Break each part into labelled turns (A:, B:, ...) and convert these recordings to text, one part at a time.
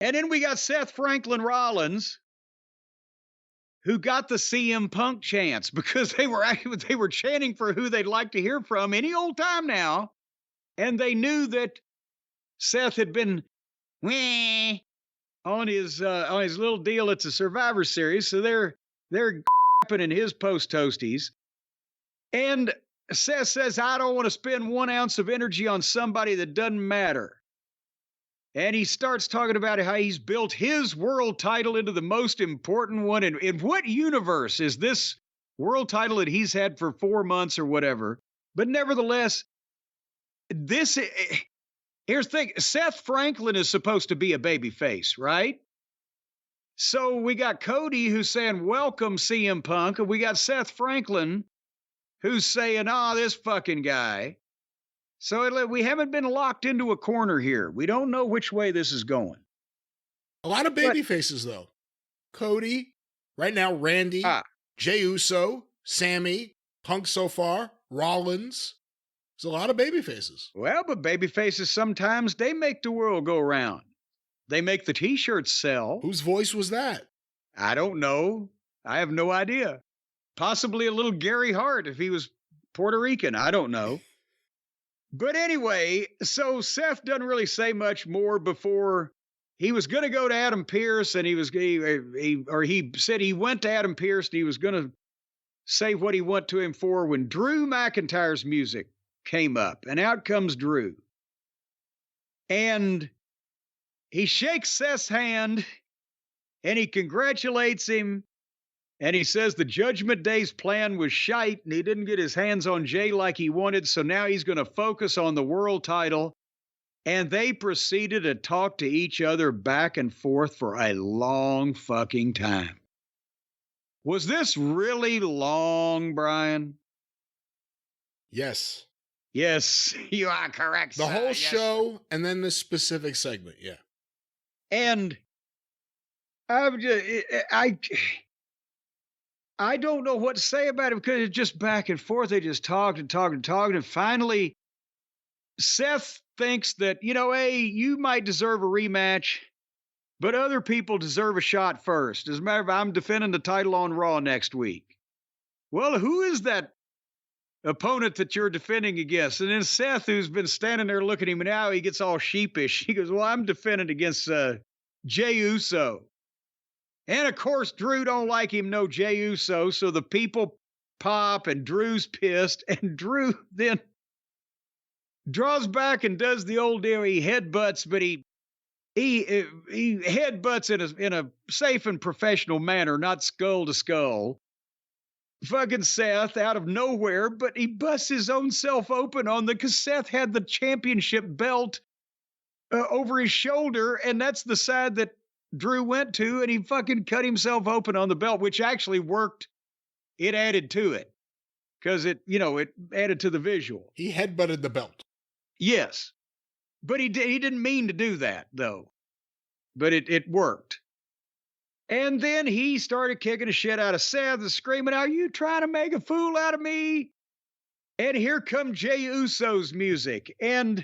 A: And then we got Seth Franklin Rollins, who got the CM Punk chants because they were chanting for who they'd like to hear from any old time now. And they knew that Seth had been on his little deal at the Survivor Series, so they're in his post toasties. And Seth says, I don't want to spend 1 ounce of energy on somebody that doesn't matter. And he starts talking about how he's built his world title into the most important one. And in what universe is this world title that he's had for 4 months or whatever? But nevertheless, here's the thing. Seth Franklin is supposed to be a babyface, right? So we got Cody who's saying, welcome, CM Punk. And we got Seth Franklin who's saying, this fucking guy. So we haven't been locked into a corner here. We don't know which way this is going.
B: A lot of baby faces, though. Cody, right now, Randy, Jey Uso, Sammy, Punk so far, Rollins. There's a lot of baby faces.
A: Well, but baby faces, sometimes they make the world go round. They make the T-shirts sell.
B: Whose voice was that?
A: I don't know. I have no idea. Possibly a little Gary Hart if he was Puerto Rican. I don't know. But anyway, so Seth doesn't really say much more before he was going to go to Adam Pearce, and he said he went to Adam Pearce and he was going to say what he went to him for when Drew McIntyre's music came up, and out comes Drew. And he shakes Seth's hand and he congratulates him. And he says the Judgment Day's plan was shite and he didn't get his hands on Jay like he wanted. So now he's going to focus on the world title. And they proceeded to talk to each other back and forth for a long fucking time. Was this really long, Brian?
B: Yes.
A: Yes, you are correct.
B: The whole show and then this specific segment. Yeah.
A: And I don't know what to say about it because it's just back and forth. They just talked and talked and talked. And finally, Seth thinks that, hey, you might deserve a rematch, but other people deserve a shot first. As a matter of fact, I'm defending the title on Raw next week. Well, who is that opponent that you're defending against? And then Seth, who's been standing there looking at him, and now he gets all sheepish. He goes, well, I'm defending against Jey Uso. And, of course, Drew don't like him, no Jey Uso, so the people pop, and Drew's pissed, and Drew then draws back and does the old deal. He headbutts, but he headbutts in a safe and professional manner, not skull to skull. Fucking Seth out of nowhere, but he busts his own self open because Seth had the championship belt over his shoulder, and that's the side that Drew went to, and he fucking cut himself open on the belt, which actually worked. It added to it because it added to the visual.
B: He headbutted the belt.
A: Yes, but he didn't mean to do that though, but it worked. And then he started kicking the shit out of Seth and screaming, are you trying to make a fool out of me? And here comes Jey Uso's music, and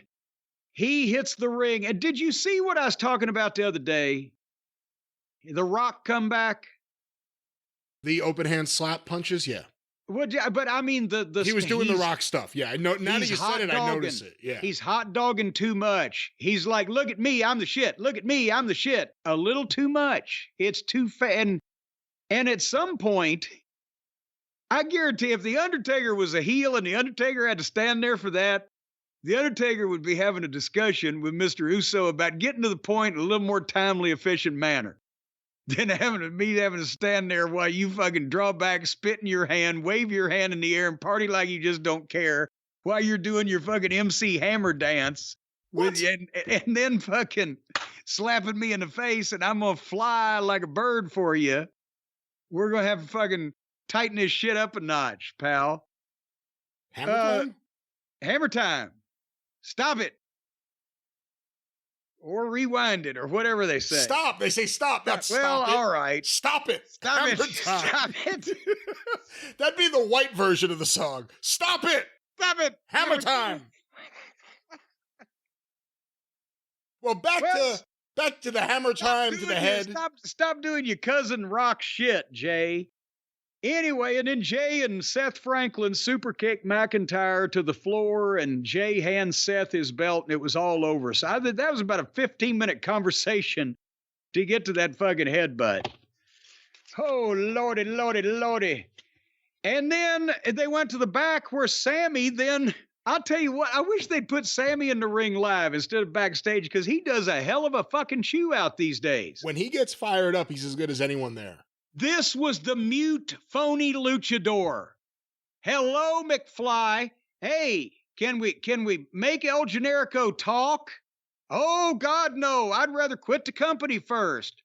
A: he hits the ring. And did you see what I was talking about the other day? The Rock comeback?
B: The open hand slap punches? Yeah.
A: But I mean,
B: he was doing the Rock stuff. Yeah. Now that you said it, I noticed it. Yeah.
A: He's hot dogging too much. He's like, look at me, I'm the shit. Look at me, I'm the shit. A little too much. It's too fast. And at some point, I guarantee if The Undertaker was a heel and The Undertaker had to stand there for that, The Undertaker would be having a discussion with Mr. Uso about getting to the point in a little more timely, efficient manner than having to stand there while you fucking draw back, spit in your hand, wave your hand in the air, and party like you just don't care while you're doing your fucking MC Hammer dance with you, and then fucking slapping me in the face, and I'm gonna fly like a bird for you. We're gonna have to fucking tighten this shit up a notch, pal.
B: Hammer time?
A: Hammer time. Stop it. Or rewind it, or whatever they say.
B: Stop. They say stop. That's
A: well,
B: stop it.
A: All right.
B: Stop it.
A: Stop
B: Hammer
A: it.
B: time.
A: Stop it.
B: That'd be the white version of the song. Stop it.
A: Stop it.
B: Hammer time. Well, back to Back to the hammer time to the head.
A: Stop doing your cousin Rock shit, Jay. Anyway, and then Jay and Seth Franklin super kick McIntyre to the floor, and Jay hands Seth his belt, and it was all over. So that was about a 15-minute conversation to get to that fucking headbutt. Oh, lordy, lordy, lordy. And then they went to the back where Sammy then, I'll tell you what, I wish they'd put Sammy in the ring live instead of backstage, because he does a hell of a fucking chew out these days.
B: When he gets fired up, he's as good as anyone there.
A: This was the mute, phony luchador. Hello, McFly. Hey, can we make El Generico talk? Oh, God, no. I'd rather quit the company first.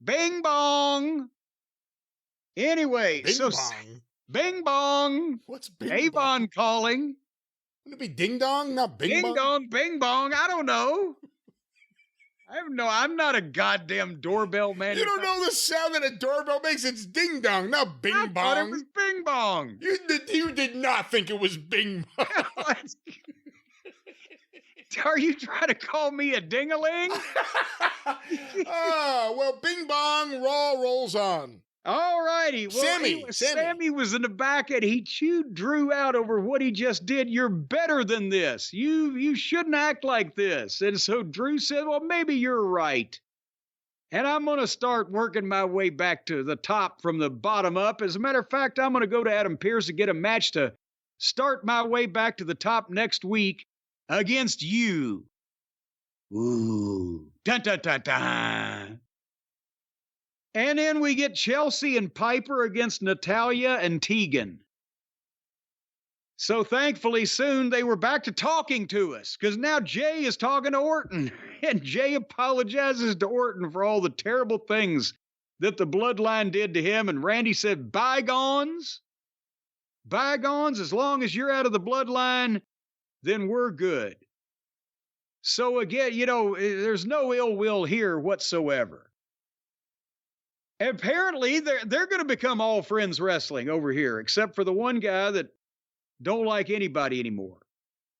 A: Bing bong. Anyway,
B: Bing bong.
A: Bing bong.
B: What's bing
A: Avon
B: bong?
A: calling.
B: Wouldn't it be ding dong, not bing bong?
A: Ding dong, bing bong. I don't know. I'm not a goddamn doorbell man.
B: You don't know the sound that a doorbell makes. It's ding dong, not bing bong.
A: I thought it was bing bong.
B: You did not think it was bing bong.
A: Are you trying to call me a ding-a-ling?
B: Oh, well, bing bong, Raw rolls on.
A: All righty. Well,
B: Sammy
A: was in the back and he chewed Drew out over what he just did. You're better than this. You shouldn't act like this. And so Drew said, well, maybe you're right. And I'm going to start working my way back to the top from the bottom up. As a matter of fact, I'm going to go to Adam Pearce to get a match to start my way back to the top next week against you. Ooh. Dun, dun, dun, dun. And then we get Chelsea and Piper against Natalya and Tegan. So thankfully soon they were back to talking to us, because now Jay is talking to Orton. And Jay apologizes to Orton for all the terrible things that the bloodline did to him. And Randy said, bygones, as long as you're out of the bloodline, then we're good. So again, there's no ill will here whatsoever. Apparently, they're going to become all friends wrestling over here, except for the one guy that don't like anybody anymore.